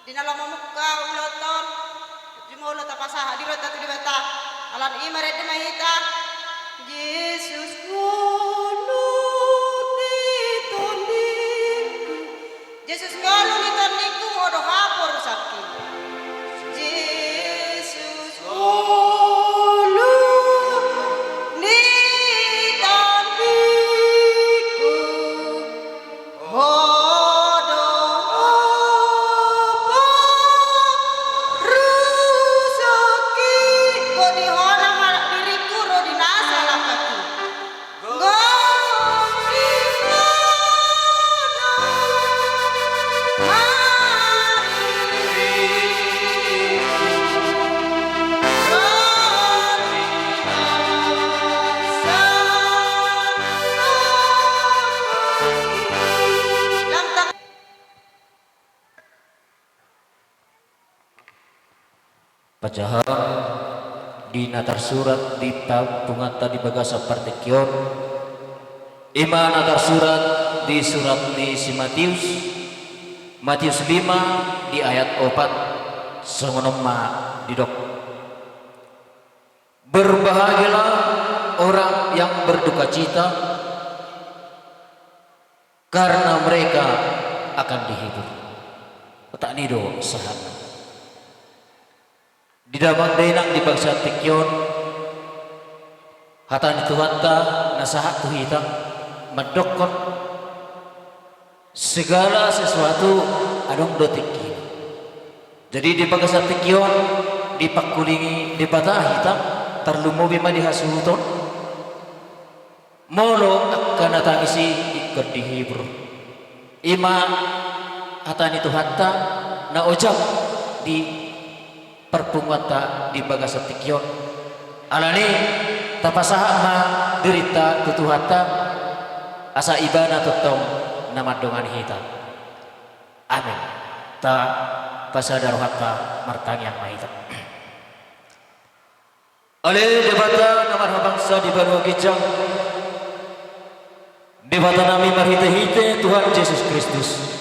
dinalamuka uloton jumulo tapasa hadirot at dibata alan imaret mahita Yesus ngoluniton niku Yesus ngoluniton niku ngodo hapor sakit Yesus ngoluniton niku Pajahan di natar surat di tabungan tadi bagasa partekion ima natar surat di surat di si Matius 5 di ayat 4 songonoma didok berbahagialah orang yang berduka cita karena mereka akan dihibur tak nido sahabat di dalam denang di bangsa tikyon hatan Tuhan ta nasahat tuhita medokon segala sesuatu adong dotikki jadi di bangsa tikyon dipakulingi di patah hitam terlumu bima dihasuton molo akan natangisi ikut dihibur ima hatan itu hatta na ojak di perpungwata di bagasa tikyon alani tapasaha ma derita tutuhata asa ibana tutong namadongan hita amin ta pasadarohata martangyang mahita ale debata namar bangsa di baru gijang debata nami marhite-hite Tuhan Yesus Kristus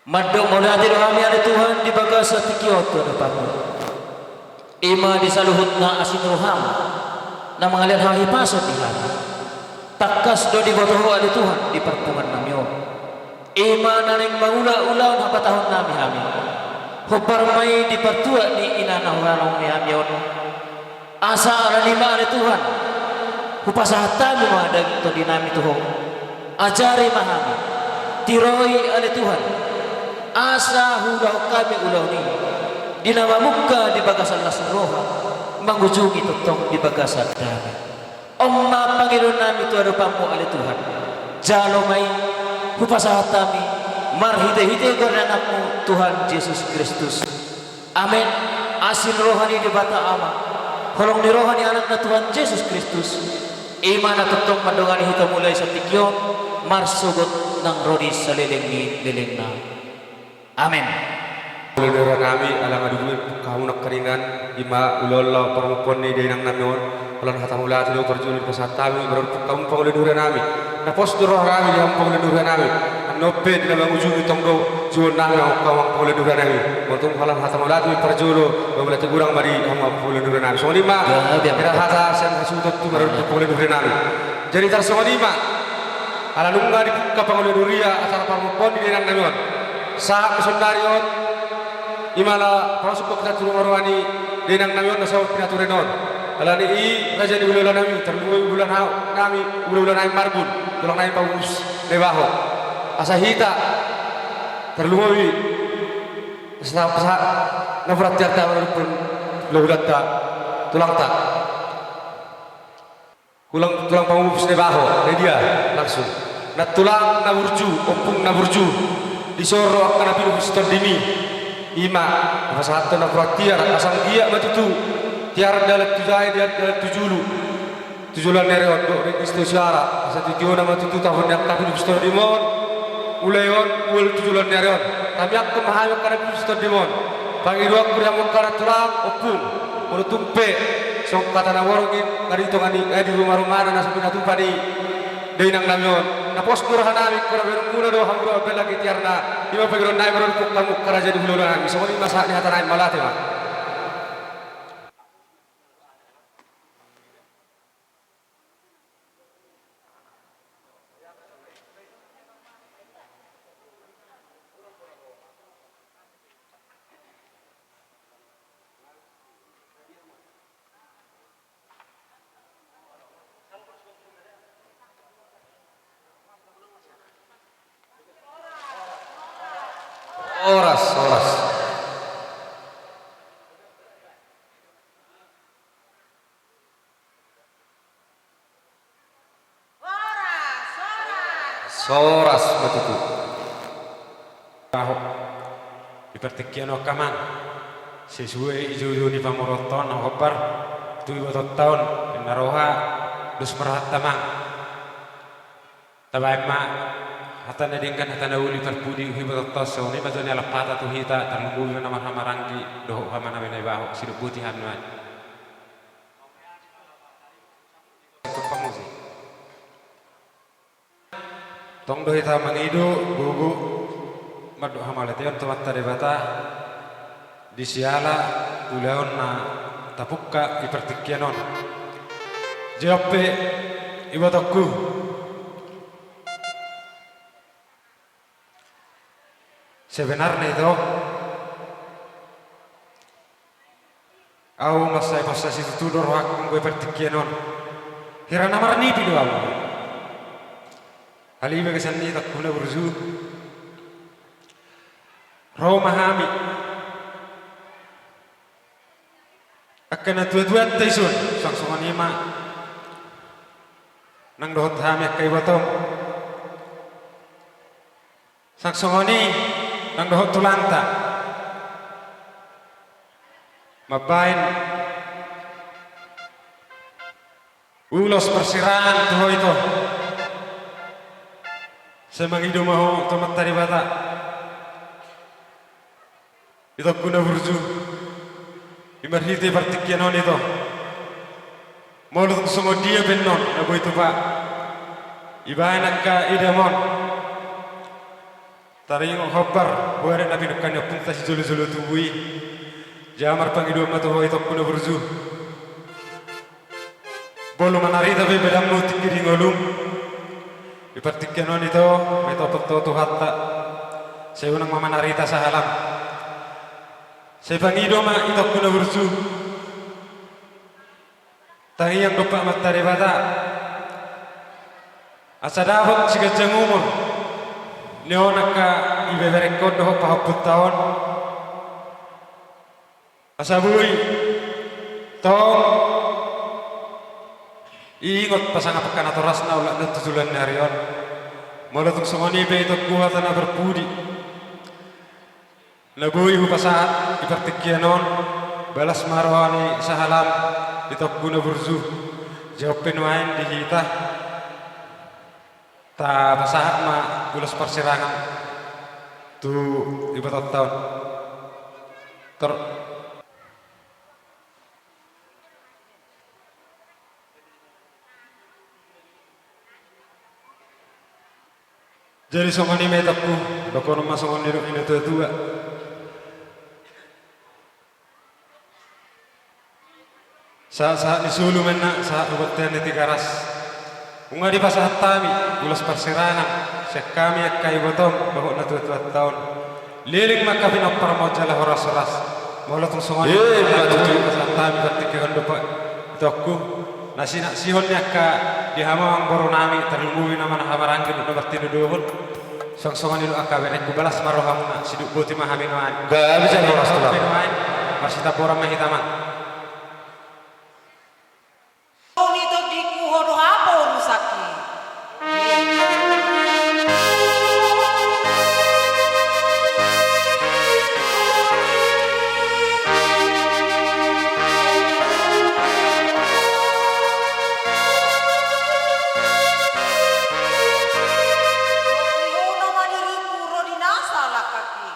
madok modati rohami ada Tuhan di bagasa tikioto depanmu ima disaluhutna asin roham na mengalir hahi pasot di hati takas do di botoho ada Tuhan di perpungan namyo ima naring maula-ulaun apa tahun nami hami hoparmai di pertua di inana hulalong ni hamyon asa ala lima ada Tuhan hupasahatan ada to di nami Tuhan ajari mahami tiroi ada Tuhan asa hulau kami ulau ni di nama muka di bagasan lasroha mengunjungi tutong di bagasan damai Omma Panginoon namin ito arupamu ali Tuhan jalomay hupasatami marhite-hite ko na anakmu Tuhan Yesus Kristus amin asin rohani di bata ama holong ni rohani anak na Tuhan Yesus Kristus iman na tutong madungani hito mulai sa tikyo marsugot ng rodis sa liling na amin. Ulunura nami alang aduguin kamu nak keringan ima ulolo perempuan ni denang namion ulan hatamula tu perjulin pasatami baru kamu pengulunura nami na postur roh nami yang pengulunura nami nope di dalam ujung tonggo jual nami kamu pengulunura nami untuk halam hatamula tu perjulu bawa tegurang mari kamu pengulunura nami semua lima kita hata sen hasudut tu baru pengulunura nami jadi semua lima ala nunga di kapangulunuria asal perempuan di denang namion saat kesundarion imala prasuk kita turun arwani denang namion na sawat pinaturenon alani i raja di bulan nami terluwi bulan nami bulan nami marbun tulang nami paus debaho asahita terluwi sa nafrat jarta walaupun lohulata tulang tak tulang paus debaho dia langsung na tulang na burju opung na burju disoro akan api uston dimi ima pasatan na praktiar asang dia matutu tiar dalat tujai dia dalat tujulan nereon do registo syara asa titiona matutu tahun yang tapi uston dimon uleon ul tujulan nereon tapi aku mahayo kana uston dimon pangiruak kuriang mengkara tulang opung menutumpe sok kata na warungin ngari tongani di rumah-rumah na sapina tumpani deinang namion na postur hanami ko na bermula do hamro belagi tiarna ima pagron nai meron puk kamu karaja di hulu nami so ni masa ni hatanai malate ma oras. Soras betutu. Tahu dipertikian okaman sesuai ijo ni pamoroton na hobar tu ibu tahun naroha dus merahat tamang tabai ma hata nadingkan hata nauli perpudi ibu tos so ni mazoni ala pata tu hita terlubu na mahamarangki doh hamana benai baho sidu putih hamnuan tong doh hita mangido gugu madu hamalation tomat tarebata di siala ulaon na tapukka ipertikianon jope ibotokku sebenarnya itu au masai pasasi tutudor hak gue pertikianon hirana marni pido au halibe kesanni takuna burzu Roma hami akan tua-tua taisun sang songanima nang dohot hami akai botong sang songoni nang dohot tulanta mabain ulos persirangan tuho itu semangido maho tomat taribata itu kuna burju imarhiti partikianon itu mulut semua dia benon abu itu pak ibanak ka idamon taring hobar buare nabi nukan yapun tas julu tubui jamar pangidu matu itu kuna burju bolu manari tapi bedam mutik kiri ngolum ipartikianon itu metopet to hatta saya unang mamanarita sahalam saya pangido ma itu kuna burju tangi yang dopak matare bata asa dapat siga jangumur neonaka ibeberekod doh pahaput tahun asa bui tong ingot pasang apakan atau rasna ulah tujulan narion molatung songoni be itu kuatan berpudi Nabui hupasaat ipertikianon balas marwani sahalam ditokuna burzu jawab penuain dihita ta pasahat ma bulas persirangan tu ibatat tahun jadi songoni metakku bakon masongoni ini tua saat nisulu menna saat ubatan di tigaras unga di pasah tami ulas persirangan sekami akai botong bahwa na tuat tahun liring maka pinapar mau jalan horas maulah tung songan pasah tami bertikiran dopak itu aku nasi nak sihonnya ka di hamam baru nami terlumui nama hamarangin udah bertinu dohon songan itu akabe ku balas maroham siduk buti mahaminuan gak bisa horas tuh masih tak borang mahitaman Nito di kuhodo apa urusaki? Yo nama diriku Rodinasa lah kaki.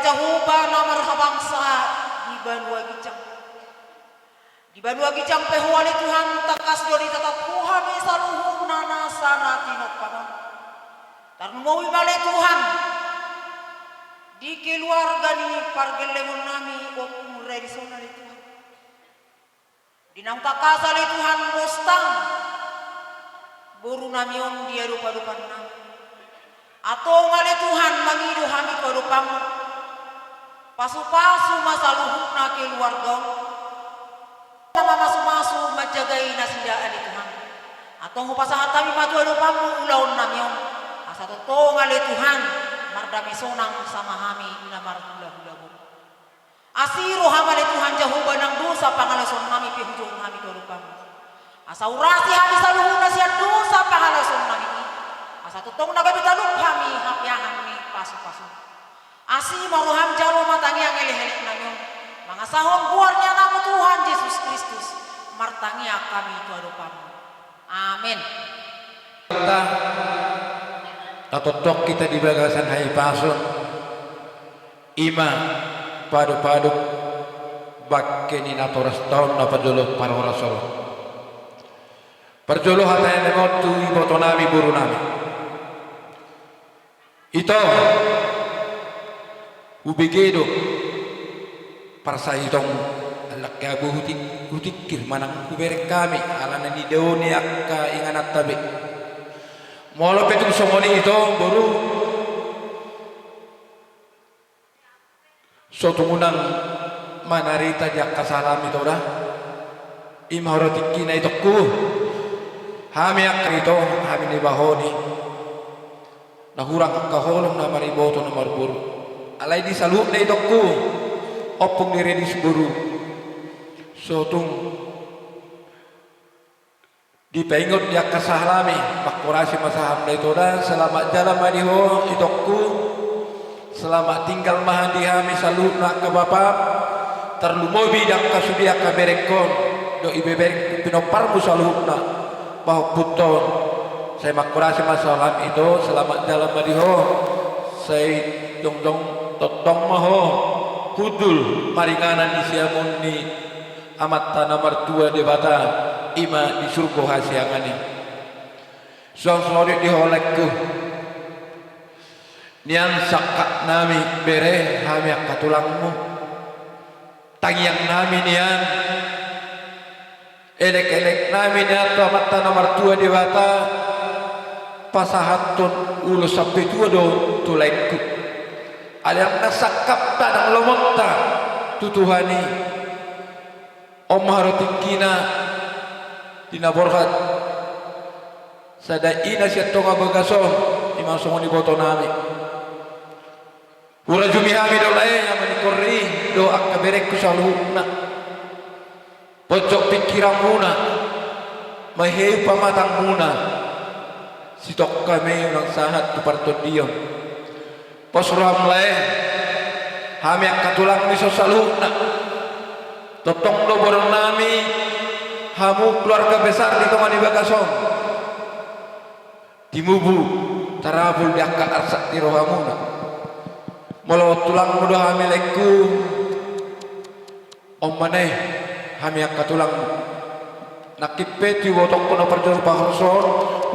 jahuba namar habangsa di Banua Gicang. Di Banua Gicang pehuali Tuhan takas dori tetap kuhami saluhum nana sana tinok pamon. Tarnumawi bale Tuhan di keluarga ni pargelemon nami opung redisona di Tuhan. Dinang takasa li Tuhan bostang buru namion dia rupa-rupan nami. Atau ngale Tuhan mangidu hami kerupamu. Pasu-pasu masaluhuk na keluarga. Nama masu-masu majagai nasindaan di Tuhan. Atau ngupasahat kami matu rupamu ulaun namion. Asa totoo ngale Tuhan mardami sonang sama hami namar hula-hula. Asiro hamale Tuhan jahuba nang dosa pangalason nami pihujung hami kerupamu. Asa urasi hami saluhuna siya dosa pangalason nami. Asa tutong nagabitaluk hami hapyahan mi pasu-pasu. Asi maruham jaro matangi ang eleh-eleh nanyo. Mga sahon buarnya nama Tuhan Yesus Kristus. Martangi kami itu adopamu. Amin. Natotok kita di bagasan hai pasun. Ima padu-padu bakke ni natoras taon na pajolo para rasul. Perjolo hatay nemot tu iboto nami buru nami. Ito ubigedo para sa itong alakyago hutikir manang kuberek kami alana ni deoni akka inganat tabi. Molo petung somoni ito buru so tungunang manarita jak kasalam ito dah imahorotik kina ito ku hami ak ito hami ni bahoni nahurang kaholong na mariboto na marburu alay di saluk na ito ku opong niredis buru so tung di pengot jak kasalami makurasi masaham na ito dah selamat jalan mariho ito ku selamat tinggal mahandi hami salut nak ke bapak terlumobi dak kasudia ka berekon do ibeberek pinoparmu saluhna bahwa puton saya makurasi masalah itu selamat jalan madiho saya dong totong maho hudul maringanan di siamun ni amat tanah mertua di bata ima di surga hasiangani suang selori diholekku nian sakak nami bere hami akatulangmu tangiang nami nian elek-elek nami nian tu amat tanah mertua di bata pasahatun ulus sampai tua do tulekku aliang nasakap tadang lomonta tutuhani omah rotikina dina borhat sada ina siya tonga bagason imang sumuni boto nami ura jumi hami do lae amani korri do akka berek kusaluhna pojok pikiran muna maheu pamatang muna sitok kami nang sahat tu parto diam posram lae hami akka tulang ni saluhna totong do borong nami hamu keluarga besar di Tomani Bagason timubu tarabul di akka arsak di rohamuna molo tulang muda hami lekku om maneh hami akka tulang nakipe ti wotok kono perjor pahoson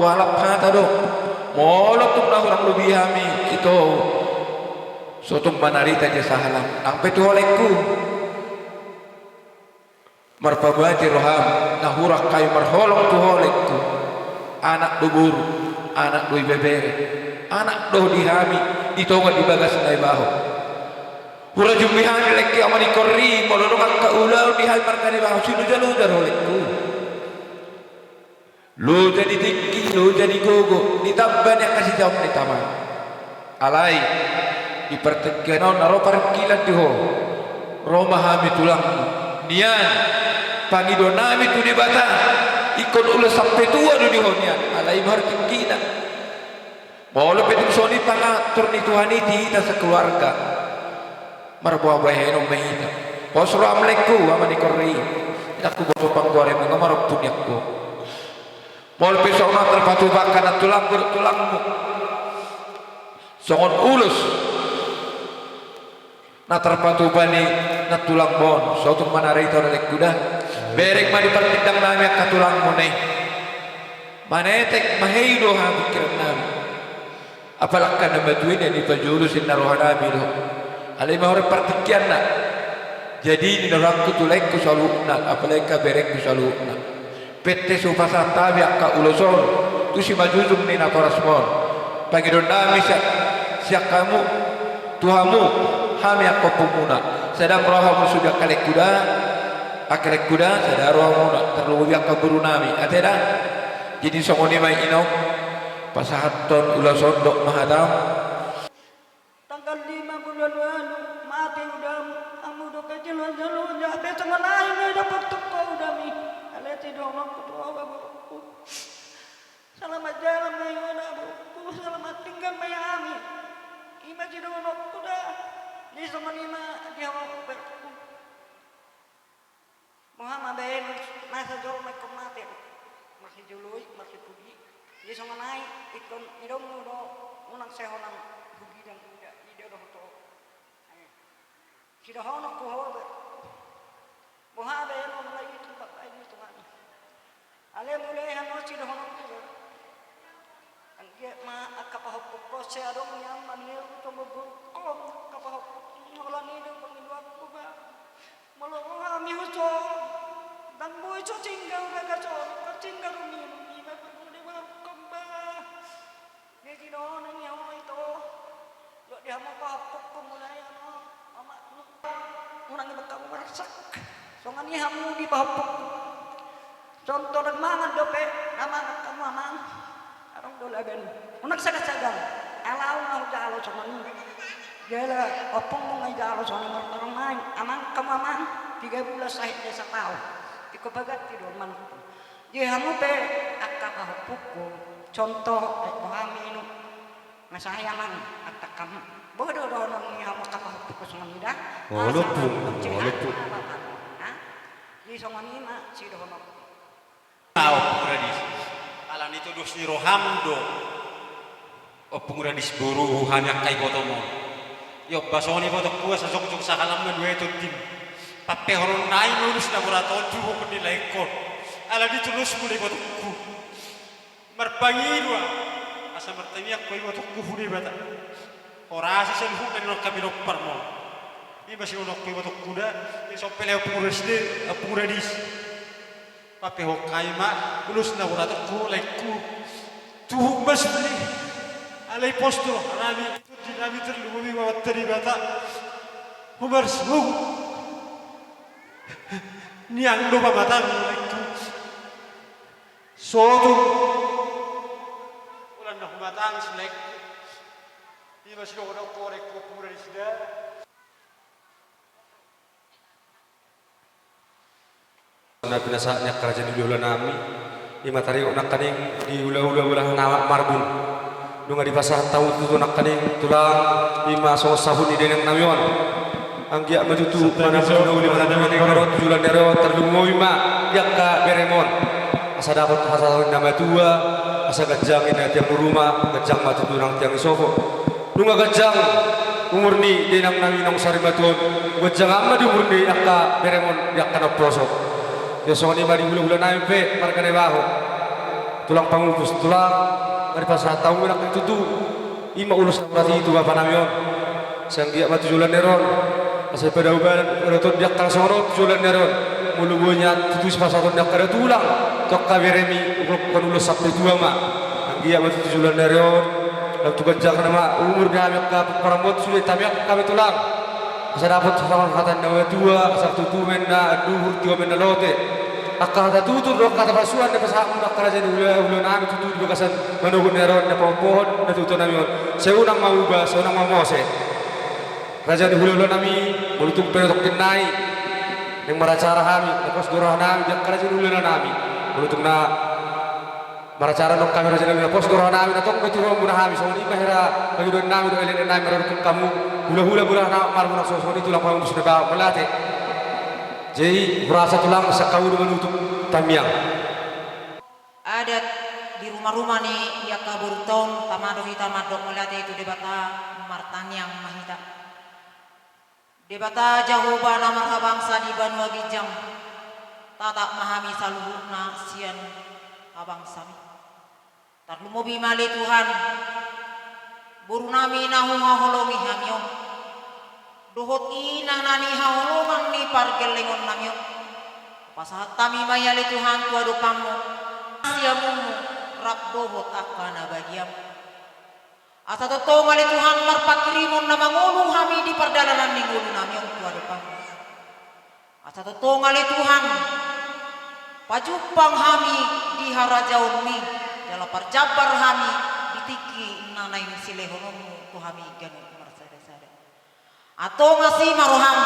walap hata do molo tuk na orang lebih hami itu sotung manarita je sahalam nang petu olekku marpabati roham nahurak kayu marholong tu holekku anak dubur anak dui bebere anak doh dihami ditonga di bagas nai baho hura jumihani lekki amani korri molodong akka ulau dihai markani baho sinu jalujar holekku lu jadi tinggi lu jadi gogo ditamban yang kasih jawab ni taman alai di perteganan naro parkilan diho roma hami tulang nian pangido nami tu di bata ikut ulah sampai tua du di honian alai mahar tingkina molo petung soni pangatur ni Tuhan iti ta sekeluarga marbuah baheno mehita posro amleku amani korri aku boto pangguare mengamar punyaku molo pesok na terpatu bakana tulangmu songon ulus na terpatubani na tulang bon suatu manari itu oleh kuda berek ma dipertindang nami ak tulang monai manetek maheido ha pikiran nami apalakah nama tuin yang dipajulu sinar rohanabi lo alai mahore partikian na jadi di dalam kutulek ku salukna apalagi ka berek ku salukna pete supasa tabi ak uloson tu si majuzum ni na parasmon pangidon nami siak kamu tuhamu kami aku pemuna sedang rohamu sudah kalek kuda sedang rohamu terlalu biak kaburu nami ateda jadi songoni mai ino pasahaton ulah sondok mahadam tanggal 5 bulan lalu mati udah amu do kejeluan jalunya besok naik nih dapat teko udah mi aleti dong ketua babuku selamat jalan mai babuku selamat tinggal mai ami ima jido kuda di sama lima dia mau berku Muhammad ben masa jol mai mati masih jului masih pudi di sama naik ikon idong do unang sehonan pudi dan kuda ide do to sida hono ko hobe Muhammad ben mulai tempat aja tuan ale mulai hano sida hono ko angge ma akapahop ko se adong yang manil to mogo kapahop ngolan ini pengidap ko ba malo kami huso dan boy cho tinggal ga cho tinggal mi ba pagudi ba kamba ngi do nang yaw ito lo dia mo kapok ko mulai ano ama unang ibaka ko rasak so ngani hamu di pahopok contoh nang mangan dope nama kamu amang arong dolagan unang sagat-sagang alaw na jalo sa manu gela opong mo ngay jalo sa manu arong main amang kamu amang 3 bulan sahit desa tao iko bagat tidur man di hamu pe akapahopok ko contoh pahami inu masayaman atakam bodo do nang hamu kapahopok ko sa manida Walaupun di songanima si dono Opung radis alan itu dos ni rohamdo opung radis buru hanya kai gotomo yo basoni botok kuas sok sa kalam na dueto tim pape horon nai lulus laborator tu ko ni laikon ala di tulus muli botok ku marpangirwa asa martami ak koy botok ku huni bata orasi selhu men no kabilo parmo ni basi ono koy botok kuda ni so pele opung radis pape hokai ma lulus laborator ku laiku tu bas beli alai posto rami tu dinami terlumi wa teribata Umar semua niang do pamatang laiku sotu ulan na pamatang selek di masih do korek ko pura isda na pinasaanya kerajaan di ulah nami ima tari nak kaning di ulah nama marbun dunga di pasah tahu tu nak kaning tulang ima so sahun di denang namion anggia majutu mana pun uli mana nami korot julan dero terlungo ima yakka beremon asa dapat hasil nama tua asa gajang ina tiang rumah gajang matu tunang tiang isofo dunga gajang umur ni denang nami nang sarimatun gajang amma di umur ni yakka beremon yakka noprosok ya soalnya mari bulan naik marga nebaho tulang pangupus tulang mari pasah tahu nak itu tu ima ulus berarti itu apa namion sang dia matu julan neron asal pada uban rotot dia kal sorot julan neron mulu bunya tutu pasah ton dak kada tulang tok kaberemi kon ulus sampai tua ma dia matu julan neron lalu tugas jangan nama umur dia ambil ke parambot sudah tamyak kami tulang asal dapat sama kata nawa tua asal tutu menda duhur tiwa menda lote akal tutur do kata pasuan de pasah nak kerajaan ulah nami tutu di bakasan manugun neron na pohon na tutu nami seunang mauba seunang mamose kerajaan ulah nami bulutung penutuk kinai yang maracara kami lepas dorah nami jak kerajaan ulah nami bulutung na maracara nok kami kerajaan nami lepas dorah nami natok betul murah kami soal ini mahera bagi don nami do elen nami merutuk kamu hula bulah na marmunak sosoni tulang panggung sudah bawa melate jadi berasa tulang sakau menutup tamiang adat di rumah-rumah nih ya kaburton tamado hitam madok melate itu debata martanyang mahita Debata Jahoba nama bangsa di Banua Gijang. Tatak mahami saluhurna sian abang sami. Tarlumobi mali Tuhan. Buru nami nahu ngaholongi hamyong. Dohot inang nani haholongan ni pargelengon namyong. Pasahat tami mayali Tuhan tua dopamu. Siamumu rap dohot akana bagiam. Asa totoo ngali Tuhan marpakirimun na mangulong kami di pardalanan ni ngulu namin ang tuwa depan. Asa totoo ngali Tuhan pajupang kami di harajaon mi jala parjabar kami ditiki nanay silehonomu tu kami ganu marsada-sada. Ato ngasi maroham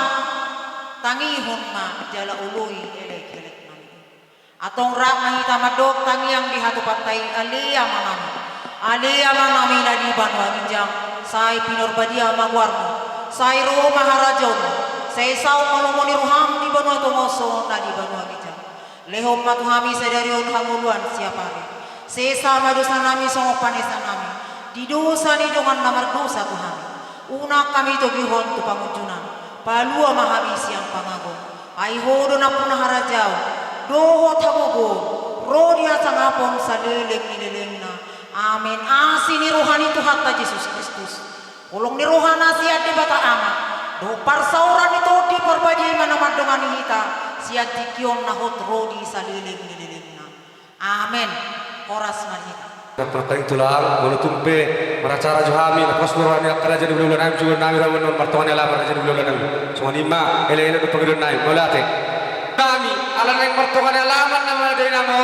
tangihon ma jala uloy elek-elek nami. Atong rak mahita madok tangi ang dihatu patay alia mamami. Alia manami na di Banua Gijang, say pinorbadia magwarmo, say roho maharajon, say sao malumoni roham di Banua Tomoso na di Banua Gijang. Lehom matuhami sa darion hanguluan siapa rin. Sesa madusa nami songok panesa nami, di dosa ni dongan namardosa tuhami. Una kami to gihon to pangujunan, palua mahami siyang pangago. Ay hodo na punaharajaw, doho tagogo, rodia sangapon sa lileng na. Amin. Asi ni rohani Tuhan ta Yesus Kristus. Ulong ni rohana siya di bata ama. Do parsauran ito di perbadi mana madongan hita. Siya di kion na hot rodi sa liling na. Amin. Oras manita. Pertanyaan tulang, bulu tumpe, meracara johami, lepas buruan yang kerja di bulan naim juga naim rawan non martuan yang kerja di bulan naim. Semua lima, ele tu pengirun naim, bolate. Kami, alam yang martuan yang lama nama dari nama.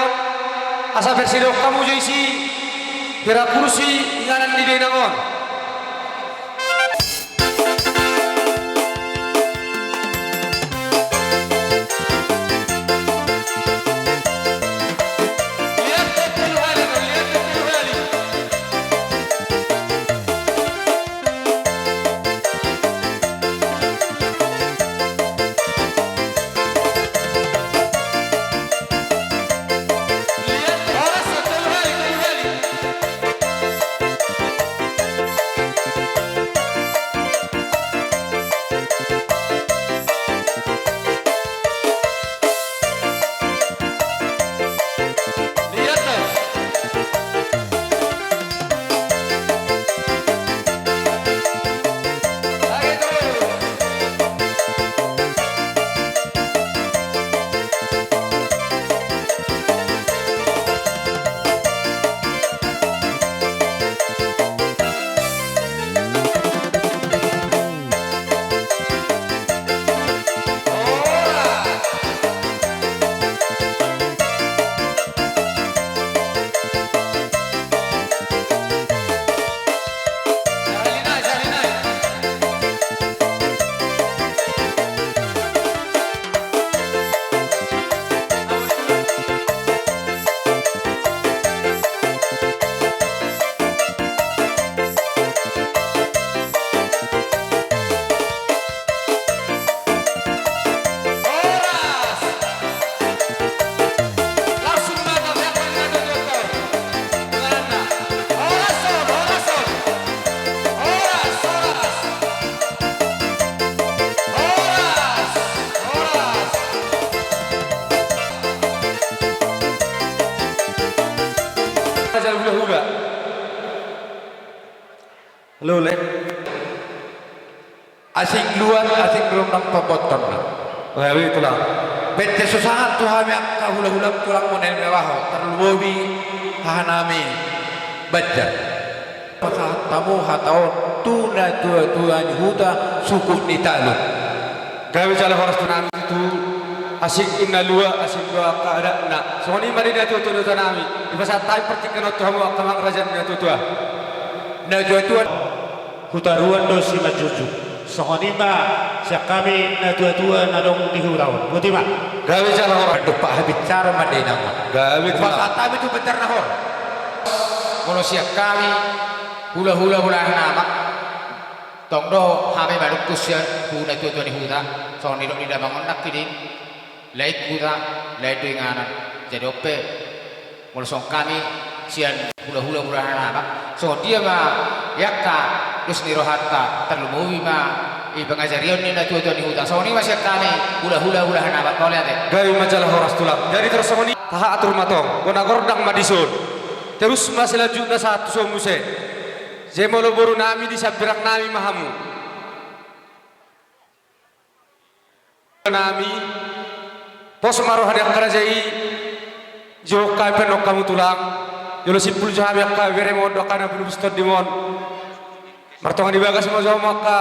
Asa versi dok kamu joisi. Kira kursi inganan di denangon. Lule. Asing luar, asing belum nang popoton. Oh, itulah. Bete susahan Tuhan yang kahula-hula tulang monen mewah terlubi hahanami baca. Pasahat tamu hataon tuna Tuhan huta suku ni talu. Kami cala horas tunami itu asing inna lua asing dua keadaan. Soalnya mari dia tu nami. Di pasal time pertikan Tuhan wa kamang rajan dia tu. Na Tuhan hutaruan dosi majuju. Sokonima siya kami na tua-tua na dong dihurawan. Buti ba? Gawi cala horas. Dupa habicara madinang. Gawi Pasal tabi tu benar na hor. Kalau siap kami hula-hula nama tong do kami baru kusian hula tuan huda so nidok tidak bangun nak kini laik huda laik denganan jadi ope kalau song kami sian hula-hula nama so dia mah yakka terus nirohata terlumui mah ipangajarion ni na tuwa ni huta. So ni masya kami hula hanabat kau lihat deh. Gawi majalah horas tulang. Jadi terus songoni taha atur matong. Gona gordang madisun. Terus selanjutnya satu somuse. Zemolo boru nami di sabirak nami mahamu. Nami pos maroh hadiah kerajai jo kai penok kamu tulang. Jolo simpul jahabi akka bere mod kana bulu stod dimon. Martongan dibagas mo jo makka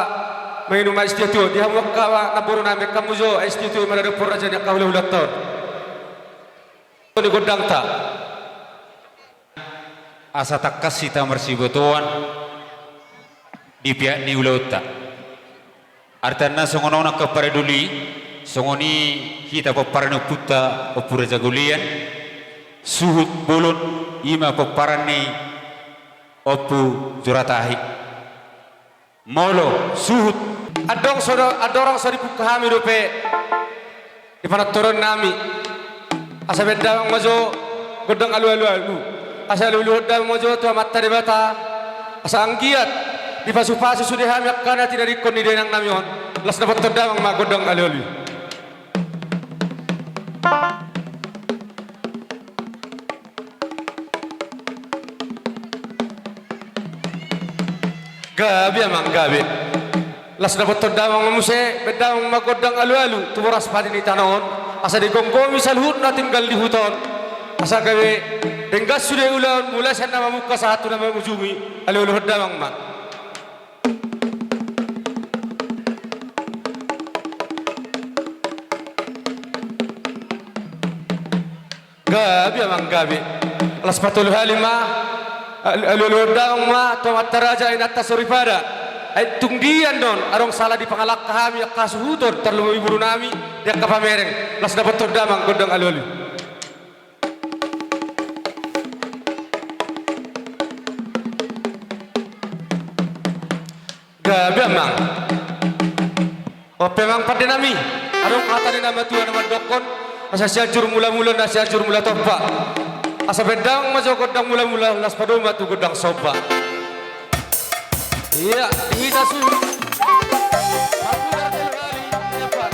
mainu ma istitu dia makka na boru nami kamu jo istitu marado por raja ni kahula hulator. Ni godang ta. Asa takkas sita marsibotoan di pihak ni ulauta. Artana songono nak kepareduli songoni kita peparano puta opura jagulian suhut bolon ima peparani opu juratahi molo suhut adorang sori kami dope ipanat turun nami asa bedawang majo godang alu asa lulu hodam majo tu amat bata asa anggiat di pasu-pasu sudah hamyak kana tidak dikon di denang namion las dapat terdamang magodang alu gabi amang gabi las dapat terdamang mamuse bedamang magodang alu tu boras padi ni tanon asa digonggomi salhut na tinggal di hutan asa gawe tenggas sudah ulan mulai sana mamuka satu nama ujungi alu hodamang ma gabi amang gabi las patul halima aluludang ma tomat taraja inata suripada ay tungdian don arong salah di pangalak kami kasuhutor terlalu iburu nami dia kapamereng las dapat terdamang godang aluli gabi amang o pemang pada nami arong kata ni nama tuan nama dokon asa siajur mula-mula na siajur mula topa asa bedang majo godang mula-mula las padoma tu godang soba iya kita suruh aku dari kali cepat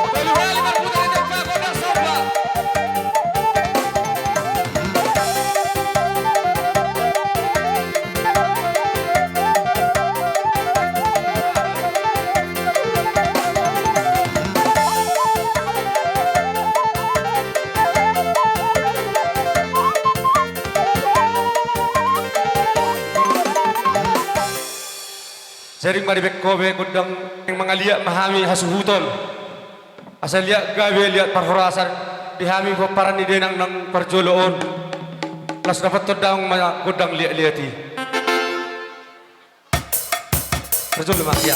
dari kali aku dari dekat godang soba sering maribek kobe godang yang mengalia mahami hasuhuton asal lihat gawe lihat parhorasan dihami paparan di denang nang parjoloon las dapat todang godang lihat-lihati parjolo makia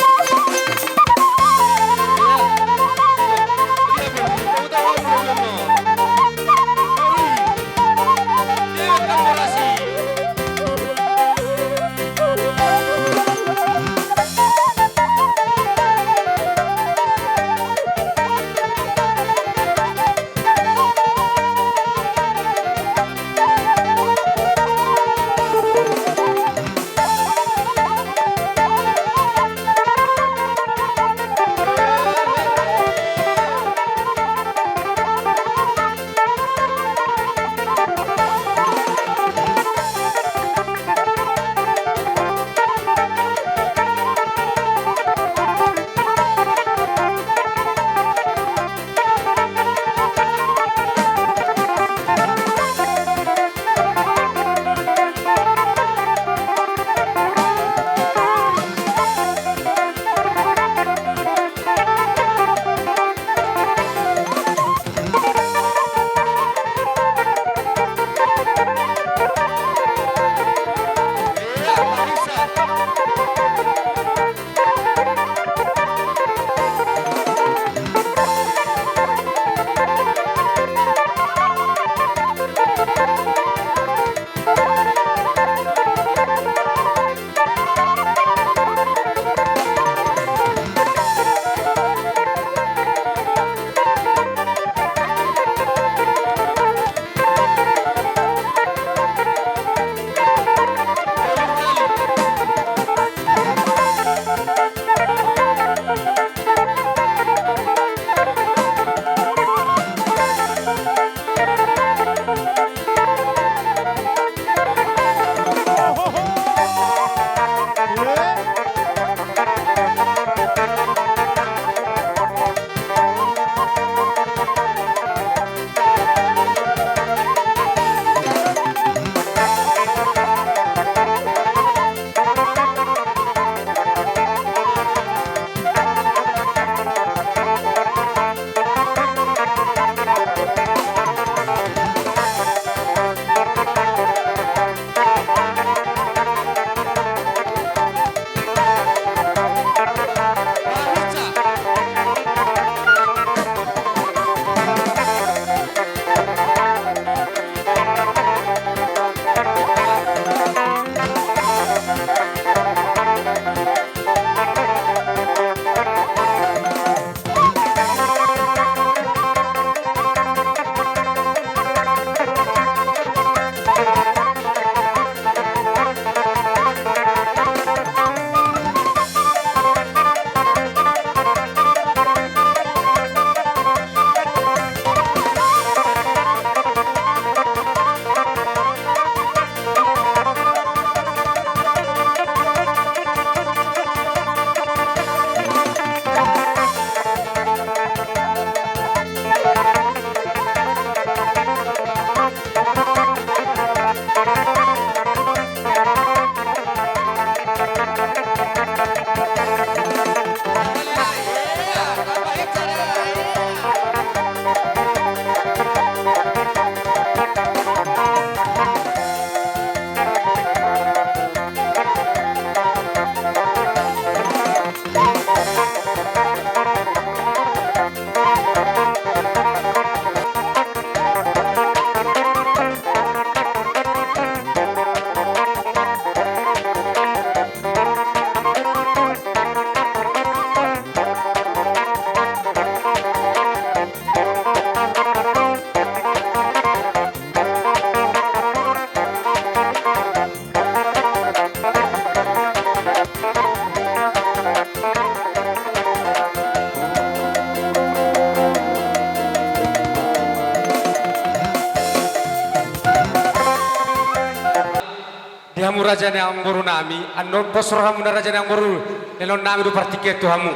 Dihamu raja yang anggoru nami, anon posro hamu na raja yang anggoru, elon nami du partiket tu hamu.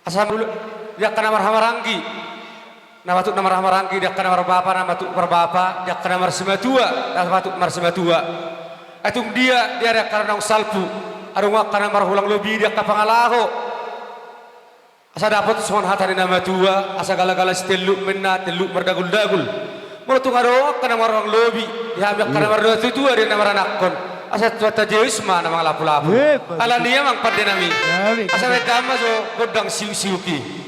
Asam dulu dia kana marhamaranggi. Nama tu nama marhamaranggi dia kana marbapa nama tu marbapa dia kana marsimatua, nama tu marsimatua. Atung dia ada kana nang salpu, arung kana marhulang lobi dia kapangalaho. Asa dapat suan hatani nama tua, asa gala-gala steluk menna teluk merdagul-dagul. Mulutung aro kana marhulang lobi, dia ambil kana marhulang tua dia nama ranakon. Asa tuata jeusma nama lapu-lapu. Ala dia mang pada nami. Asa wedama so godang siu-siuki.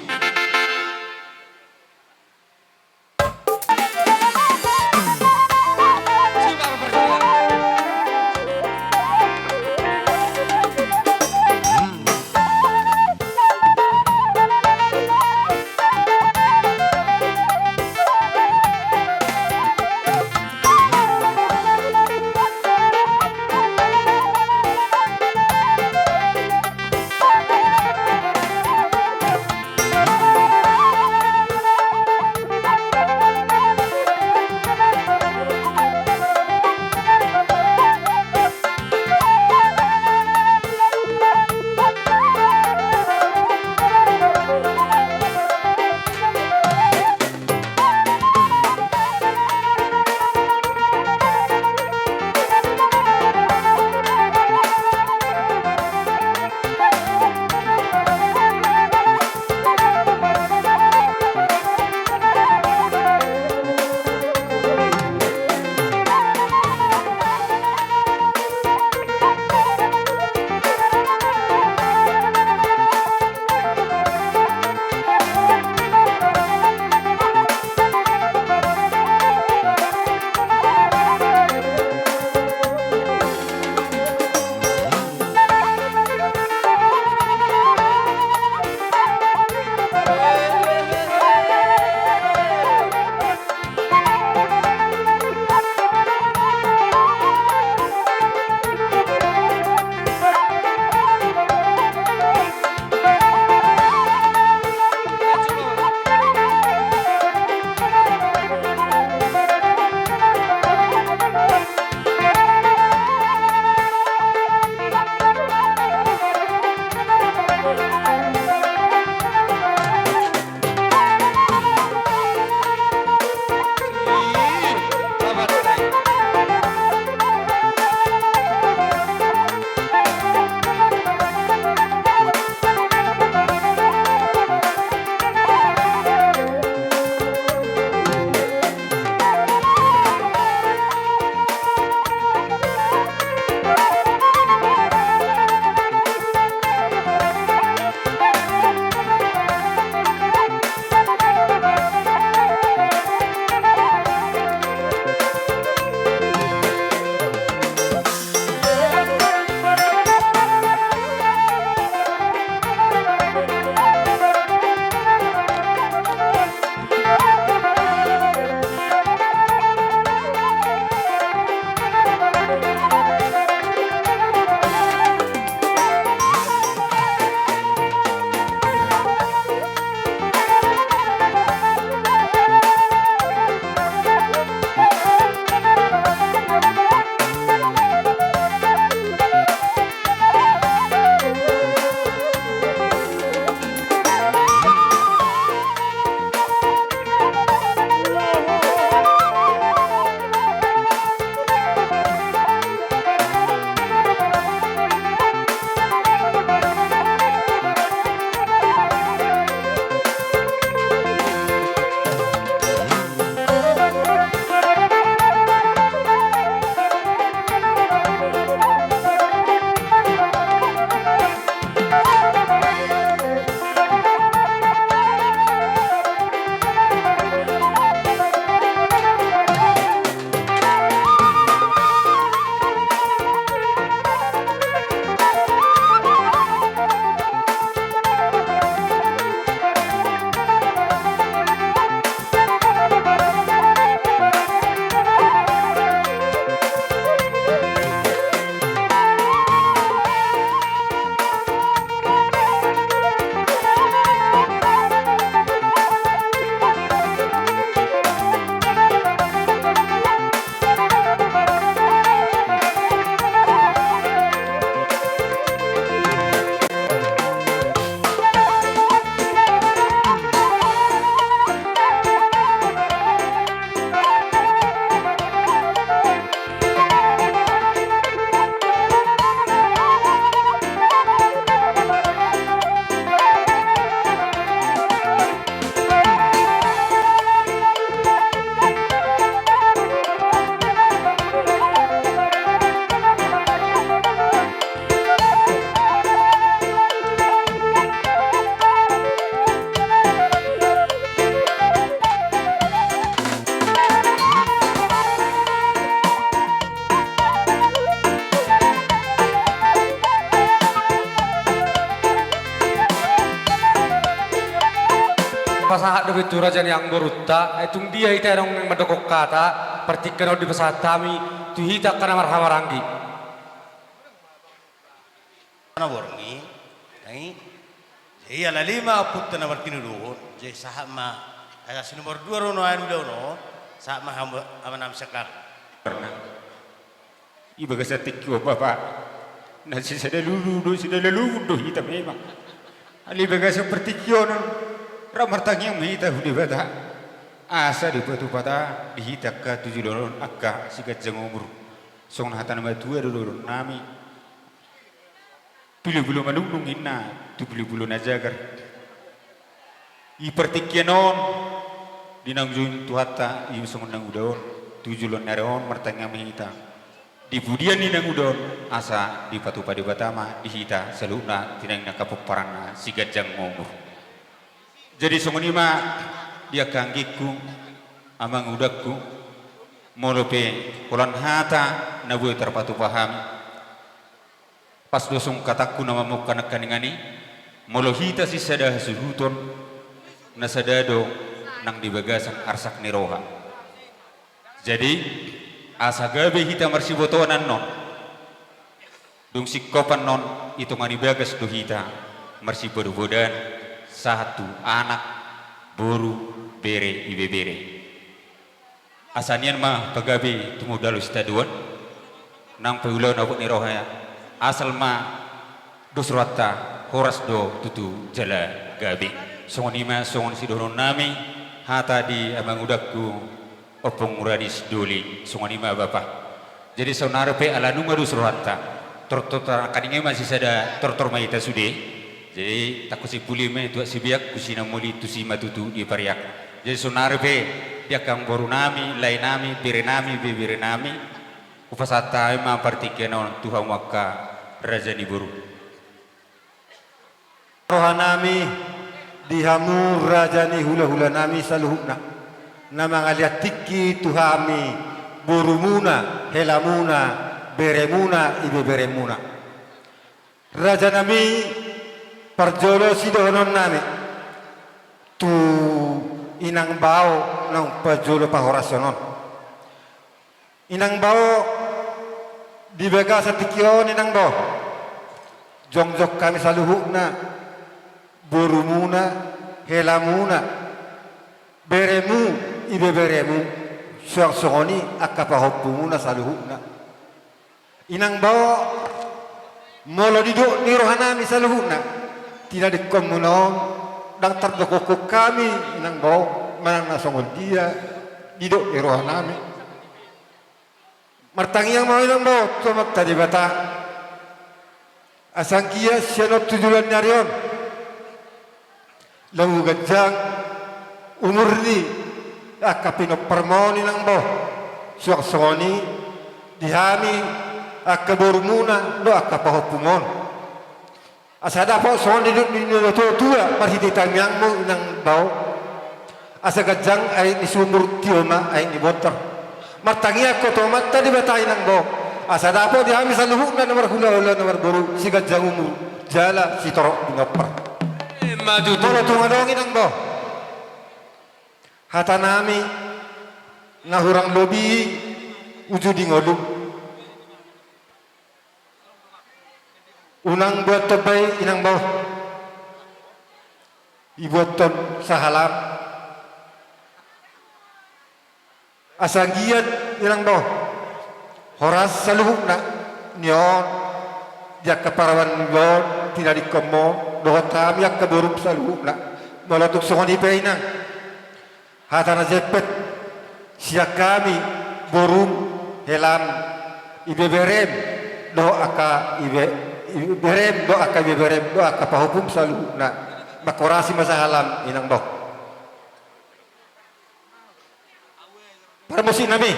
pasahat do itu raja yang berutta itung dia ita dong yang madokok kata pertikan di pasahat kami tu hita kana marhamaranggi Ana borngi, ai, iya la lima putta na markinu luhur, jadi sahab ma, ada si nomor 2 rono anu no, sahab ma amanam sekar. Iba ka sa tikyo bapak, nasi sada lulu do hita memang. Ali baga sa pertikyo no, ramartang yang hita hudi bata, asa di batu bata dihita ka 7 loron akka sikat jangumur, song hatan ma 2 loron nami. Bulu-bulu manunungin na, tu bulu-bulu na jagar. Ipertikyan noon, dinangjun tuhata, yung sungon ng udon, tujulon na roon, martang mahita. Dipudian ni ng udon, asa di patupa di batama, dihita sa luna, tinang nakapuparan na sigadyang ngomor. Jadi sungon ima, dia kanggik ko, amang udak ko, molope, kulan hata, nabuhay terpatupahami. Pas dosong kataku nama muka nakaningani molohita si sada suhuton nasadado nang dibagasan arsak niroha. Jadi asa gabe hita marsibotonan non dung sikopan non itu ngani bagas do hita marsibodobodan satu anak boru bere ibe bere. Asanian mah pagabe tumudalu staduan nang paulau nabut niroha ya. Asal ma dosrata horas do tutu jala gabi songon ima songon sidoron nami hata di amang udakku opong radis doli songon ima bapak jadi sonar pe ala nunga dosrata tortor kaninge masih sada tortor maita sude jadi takusi puli me tu sibiak kusina muli tu si matutu di pariak jadi sonar pe dia kang boru nami lai nami bire nami upasata ima partikenon tuhan waka Raja Niburu. Rohanami dihamu Raja ni hula-hula nami saluhna. Nama ngaliat tiki tuhami burumuna helamuna beremuna ibe beremuna. Raja nami parjolo sidonon nami tu inang bau nang parjolo pahorasonon. Inang bau di bagasa tikion inang bo jongjok kami saluhukna burumuna helamuna beremu ibe beremu suang-suangoni akapahopumuna saluhukna inang bo molo diduk ni rohanami saluhukna tidak dikomunon dan terdokok kami inang bo manang nasongon dia diduk ni rohanami martangi yang mau ilang bawa tomak tadi bata asangkia sianot tujuan nyarion lalu gajang umur ni akapino permoni nang bawa suak soni dihami akaborumuna do akapahopumon asada po soni duduk di tua marhiti tangyang mo inang bawa asa gajang ay ni sumur tioma ay ni botar martangi ako to matta di batai nang bo asa dapo di hami saluhuk na nomor hula nomor boru sigat jangumu jala si torok binopar madu to tungadongin nang bo hata nami nahurang lobi uju di ngodum unang buat tebay inang bo ibuat ton sahalam asanggiat ilang bo horas saluhuk na nyon jak kaparawan nyon tidak dikomo doa tam yak kaburum saluhuk na molatuk songoni peinang hatana jepet siak kami borum helam ibe berem do aka ibe berem do aka ibe berem do aka pahukum saluhuk na makorasi masahalam inang bo permusi nabi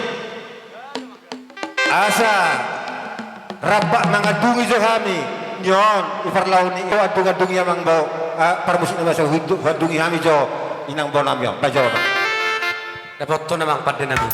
asa rabak mangadungi zohami nyon iparlauni o adung-adungi amang bau permusi nabi sa adungi hami jo inang bo namyo bajo dapat to namang pada nabi